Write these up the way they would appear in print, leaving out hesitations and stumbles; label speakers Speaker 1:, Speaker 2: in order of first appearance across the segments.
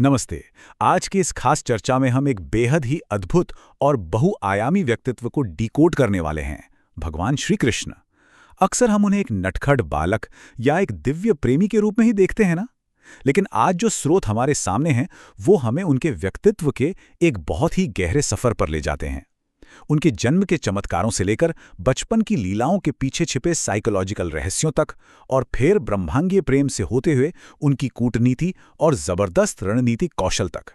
Speaker 1: नमस्ते। आज की इस खास चर्चा में हम एक बेहद ही अद्भुत और बहुआयामी व्यक्तित्व को डिकोड करने वाले हैं, भगवान श्री कृष्ण। अक्सर हम उन्हें एक नटखट बालक या एक दिव्य प्रेमी के रूप में ही देखते हैं ना। लेकिन आज जो स्रोत हमारे सामने हैं वो हमें उनके व्यक्तित्व के एक बहुत ही गहरे सफर पर ले जाते हैं। उनके जन्म के चमत्कारों से लेकर बचपन की लीलाओं के पीछे छिपे साइकोलॉजिकल रहस्यों तक, और फिर ब्रह्मांगीय प्रेम से होते हुए उनकी कूटनीति और जबरदस्त रणनीतिक कौशल तक।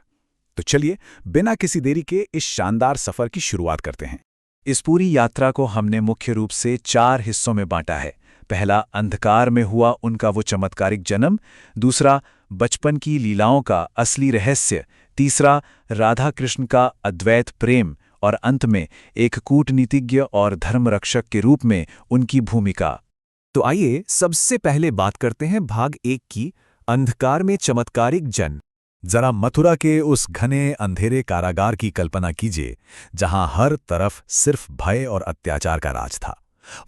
Speaker 1: तो चलिए बिना किसी देरी के इस शानदार सफर की शुरुआत करते हैं।
Speaker 2: इस पूरी यात्रा को हमने मुख्य रूप से 4 हिस्सों में बांटा है। पहला, अंधकार में हुआ उनका वो चमत्कारिक जन्म। दूसरा, बचपन की लीलाओं का असली रहस्य। तीसरा, राधा कृष्ण का अद्वैत प्रेम। और अंत में एक कूटनीतिज्ञ और धर्मरक्षक के रूप में उनकी भूमिका।
Speaker 3: तो आइए सबसे पहले बात करते हैं भाग 1 की, अंधकार में चमत्कारिक जन्म।
Speaker 1: जरा मथुरा के उस घने अंधेरे कारागार की कल्पना कीजिए, जहां हर तरफ सिर्फ भय और अत्याचार का राज था।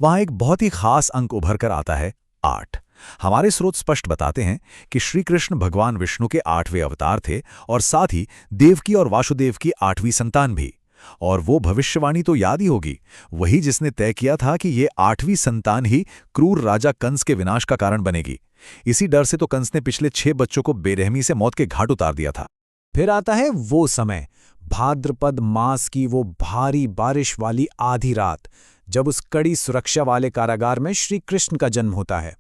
Speaker 1: वहां एक बहुत ही खास अंक उभर कर आता है, 8। हमारे स्रोत स्पष्ट बताते हैं कि श्री कृष्ण भगवान विष्णु के 8वें अवतार थे और साथ ही देवकी और वासुदेव की 8वीं संतान भी। और वो भविष्यवाणी तो याद ही होगी, वही जिसने तय किया था कि ये 8वीं संतान ही क्रूर राजा कंस के विनाश का कारण बनेगी। इसी डर से तो कंस ने पिछले 6 बच्चों को बेरहमी से मौत के घाट उतार दिया था।
Speaker 3: फिर आता है वो समय, भाद्रपद मास की वो भारी बारिश वाली आधी रात, जब उस कड़ी सुरक्षा वाले कारागार में श्री कृष्ण का जन्म होता है।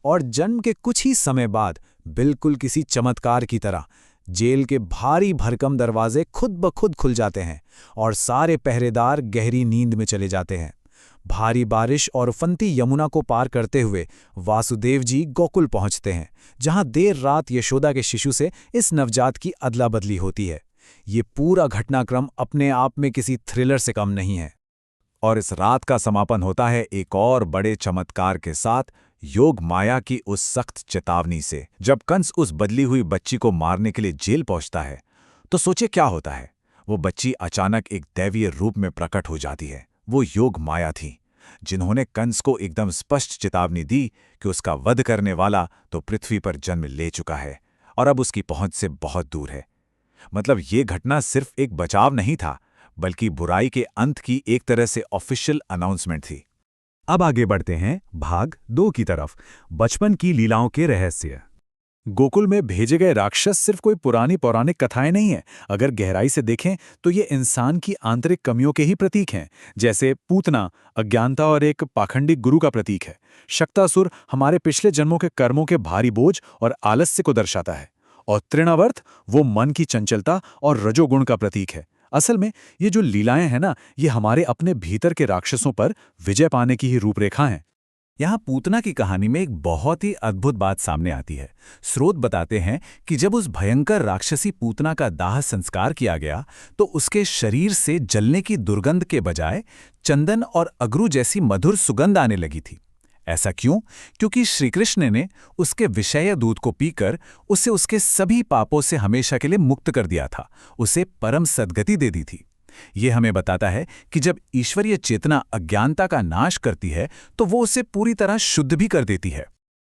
Speaker 3: और जन्म के कुछ ही समय बाद, बिल्कुल किसी चमत्कार की तरह, जेल के भारी भरकम दरवाजे खुद ब खुद खुल जाते हैं और सारे पहरेदार गहरी नींद में चले जाते हैं। भारी बारिश और उफनती यमुना को पार करते हुए वासुदेव जी गोकुल पहुंचते हैं, जहां देर रात यशोदा के शिशु से इस नवजात की अदला बदली होती है। ये पूरा घटनाक्रम अपने आप में किसी थ्रिलर से कम नहीं है।
Speaker 2: और इस रात का समापन होता है एक और बड़े चमत्कार के साथ, योग माया की उस सख्त चेतावनी से। जब कंस उस बदली हुई बच्ची को मारने के लिए जेल पहुंचता है, तो सोचे क्या होता है। वो बच्ची अचानक एक दैवीय रूप में प्रकट हो जाती है। वो योग माया थी, जिन्होंने कंस को एकदम स्पष्ट चेतावनी दी कि उसका वध करने वाला तो पृथ्वी पर जन्म ले चुका है और अब उसकी पहुंच से बहुत दूर है। मतलब ये घटना सिर्फ एक बचाव नहीं था, बल्कि बुराई के अंत की एक तरह से ऑफिशियल अनाउंसमेंट थी।
Speaker 1: अब आगे बढ़ते हैं भाग 2 की तरफ, बचपन की लीलाओं के रहस्य।
Speaker 2: गोकुल में भेजे गए राक्षस सिर्फ कोई पुरानी पौराणिक कथाएं नहीं हैं। अगर गहराई से देखें तो ये इंसान की आंतरिक कमियों के ही प्रतीक हैं। जैसे पूतना अज्ञानता और एक पाखंडी गुरु का प्रतीक है। शक्तासुर हमारे पिछले जन्मों के कर्मों के भारी बोझ और आलस्य को दर्शाता है। और तृणावर्त वो मन की चंचलता और रजोगुण का प्रतीक है। असल में ये जो लीलाएं हैं ना, ये हमारे अपने भीतर के राक्षसों पर विजय पाने की ही रूपरेखा हैं।
Speaker 1: यहाँ पूतना की कहानी में एक बहुत ही अद्भुत बात सामने आती है। स्रोत बताते हैं कि जब उस भयंकर राक्षसी पूतना का दाह संस्कार किया गया, तो उसके शरीर से जलने की दुर्गंध के बजाय चंदन और अगरू जैसी मधुर सुगंध आने लगी थी। ऐसा क्यों? क्योंकि श्रीकृष्ण ने उसके विषय दूध को पीकर उसे उसके सभी पापों से हमेशा के लिए मुक्त कर दिया था, उसे परम सद्गति दे दी थी। ये हमें बताता है कि जब ईश्वरीय चेतना अज्ञानता का नाश करती है, तो वो उसे पूरी तरह शुद्ध भी कर देती है।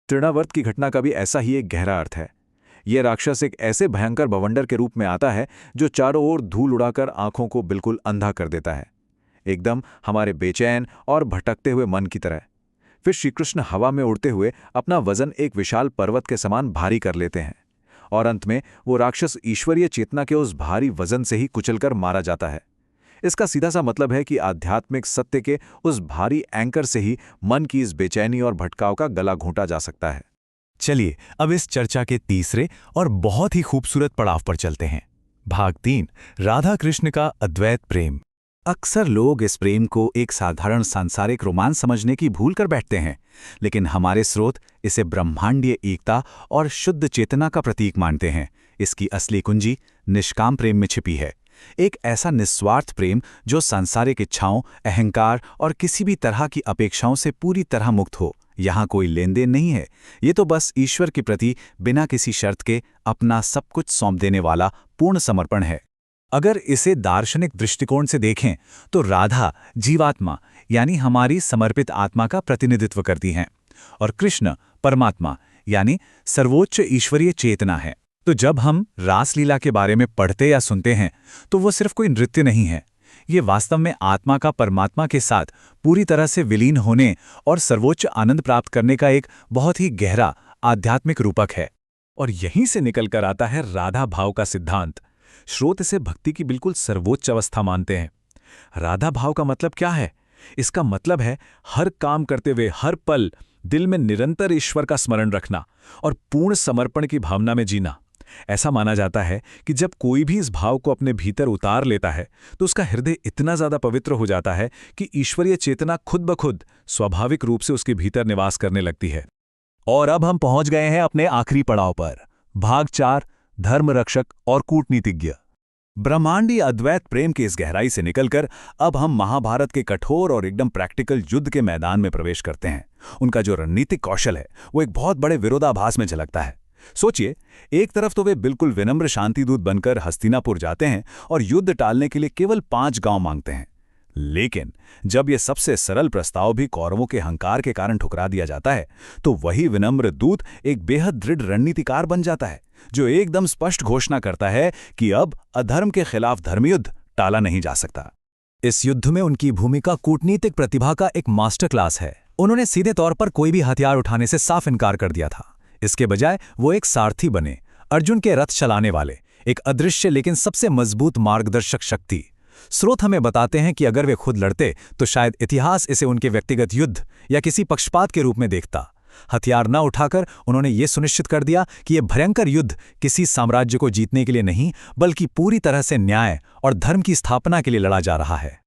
Speaker 2: तृणावर्त की घटना का भी ऐसा ही एक गहरा अर्थ है। ये राक्षस एक ऐसे भयंकर बवंडर के रूप में आता है जो चारों ओर धूल उड़ाकर आंखों को बिल्कुल अंधा कर देता है, एकदम हमारे बेचैन और भटकते हुए मन की तरह। फिर श्रीकृष्ण हवा में उड़ते हुए अपना वजन एक विशाल पर्वत के समान भारी कर लेते हैं, और अंत में वो राक्षस ईश्वरीय चेतना के उस भारी वजन से ही कुचलकर मारा जाता है। इसका सीधा सा मतलब है कि आध्यात्मिक सत्य के उस भारी एंकर से ही मन की इस बेचैनी और भटकाव का गला घोंटा जा सकता है।
Speaker 1: चलिए अब इस चर्चा के तीसरे और बहुत ही खूबसूरत पड़ाव पर चलते हैं, भाग 3, राधा कृष्ण का अद्वैत प्रेम। अक्सर लोग इस प्रेम को एक साधारण सांसारिक रोमांस समझने की भूल कर बैठते हैं, लेकिन हमारे स्रोत इसे ब्रह्मांडीय एकता और शुद्ध चेतना का प्रतीक मानते हैं। इसकी असली कुंजी निष्काम प्रेम में छिपी है। एक ऐसा निस्वार्थ प्रेम जो सांसारिक इच्छाओं, अहंकार और किसी भी तरह की अपेक्षाओं से पूरी तरह मुक्त हो। यहाँ कोई लेन देन नहीं है, ये तो बस ईश्वर के प्रति बिना किसी शर्त के अपना सब कुछ सौंप देने वाला पूर्ण समर्पण है। अगर इसे दार्शनिक दृष्टिकोण से देखें तो राधा जीवात्मा यानी हमारी समर्पित आत्मा का प्रतिनिधित्व करती हैं, और कृष्ण परमात्मा यानी सर्वोच्च ईश्वरीय चेतना है। तो जब हम रासलीला के बारे में पढ़ते या सुनते हैं तो वो सिर्फ कोई नृत्य नहीं है। ये वास्तव में आत्मा का परमात्मा के साथ पूरी तरह से विलीन होने और सर्वोच्च आनंद प्राप्त करने का एक बहुत ही गहरा आध्यात्मिक रूपक है। और यहीं से निकलकर आता है राधा भाव का सिद्धांत। श्रोत इसे भक्ति की बिल्कुल सर्वोच्च अवस्था मानते हैं। राधा भाव का मतलब क्या है? इसका मतलब है हर काम करते हुए हर पल दिल में निरंतर ईश्वर का स्मरण रखना और पूर्ण समर्पण की भावना में जीना। ऐसा माना जाता है कि जब कोई भी इस भाव को अपने भीतर उतार लेता है तो उसका हृदय इतना ज्यादा पवित्र हो जाता है कि ईश्वरीय चेतना खुद ब खुद स्वाभाविक रूप से उसके भीतर निवास करने लगती है।
Speaker 2: और अब हम पहुंच गए हैं अपने आखिरी पड़ाव पर, भाग 4, धर्मरक्षक और कूटनीतिज्ञ।
Speaker 1: ब्रह्मांडी अद्वैत प्रेम की इस गहराई से निकलकर अब हम महाभारत के कठोर और एकदम प्रैक्टिकल युद्ध के मैदान में प्रवेश करते हैं। उनका जो रणनीतिक कौशल है वो एक बहुत बड़े विरोधाभास में झलकता है। सोचिए, एक तरफ तो वे बिल्कुल विनम्र शांतिदूत बनकर हस्तिनापुर जाते हैं और युद्ध टालने के लिए केवल 5 गांव मांगते हैं, लेकिन जब यह सबसे सरल प्रस्ताव भी कौरवों के हंकार के कारण ठुकरा दिया जाता है तो वही विनम्र दूत एक बेहद दृढ़ रणनीतिकार बन जाता है, जो एकदम स्पष्ट घोषणा करता है कि अब अधर्म के खिलाफ धर्मयुद्ध टाला नहीं जा सकता।
Speaker 3: इस युद्ध में उनकी भूमिका कूटनीतिक प्रतिभा का एक मास्टर क्लास है। उन्होंने सीधे तौर पर कोई भी हथियार उठाने से साफ इनकार कर दिया था। इसके बजाय वो एक सारथी बने, अर्जुन के रथ चलाने वाले, एक अदृश्य लेकिन सबसे मजबूत मार्गदर्शक शक्ति। स्रोत हमें बताते हैं कि अगर वे खुद लड़ते तो शायद इतिहास इसे उनके व्यक्तिगत युद्ध या किसी पक्षपात के रूप में देखता। हथियार न उठाकर उन्होंने ये सुनिश्चित कर दिया कि यह भयंकर युद्ध किसी साम्राज्य को जीतने के लिए नहीं, बल्कि पूरी तरह से न्याय और धर्म की स्थापना के लिए लड़ा जा रहा है।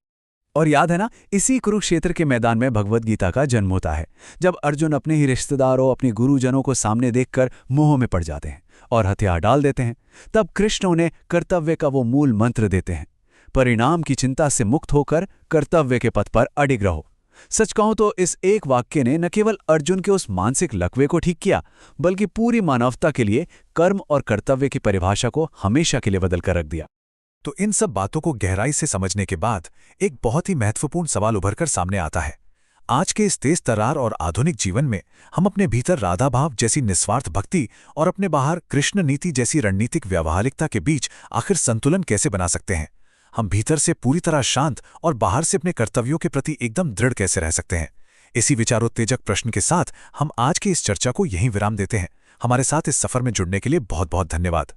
Speaker 3: और याद है ना, इसी कुरुक्षेत्र के मैदान में भगवद गीता का जन्म होता है, जब अर्जुन अपने ही रिश्तेदारों, अपने गुरुजनों को सामने देखकर मोह में पड़ जाते हैं और हथियार डाल देते हैं। तब कृष्ण उन्हें कर्तव्य का वो मूल मंत्र देते हैं, परिणाम की चिंता से मुक्त होकर कर्तव्य के पथ पर अडिग रहो। सच कहूं तो इस एक वाक्य ने न केवल अर्जुन के उस मानसिक लकवे को ठीक किया, बल्कि पूरी मानवता के लिए कर्म और कर्तव्य की परिभाषा को हमेशा के लिए बदल कर रख दिया।
Speaker 2: तो इन सब बातों को गहराई से समझने के बाद एक बहुत ही महत्वपूर्ण सवाल उभरकर सामने आता है। आज के इस तेज तर्रार और आधुनिक जीवन में हम अपने भीतर राधा भाव जैसी निस्वार्थ भक्ति और अपने बाहर कृष्ण नीति जैसी रणनीतिक व्यावहारिकता के बीच आखिर संतुलन कैसे बना सकते हैं? हम भीतर से पूरी तरह शांत और बाहर से अपने कर्तव्यों के प्रति एकदम दृढ़ कैसे रह सकते हैं? इसी विचारोत्तेजक प्रश्न के साथ हम आज की इस चर्चा को यहीं विराम देते हैं। हमारे साथ इस सफर में जुड़ने के लिए बहुत बहुत धन्यवाद।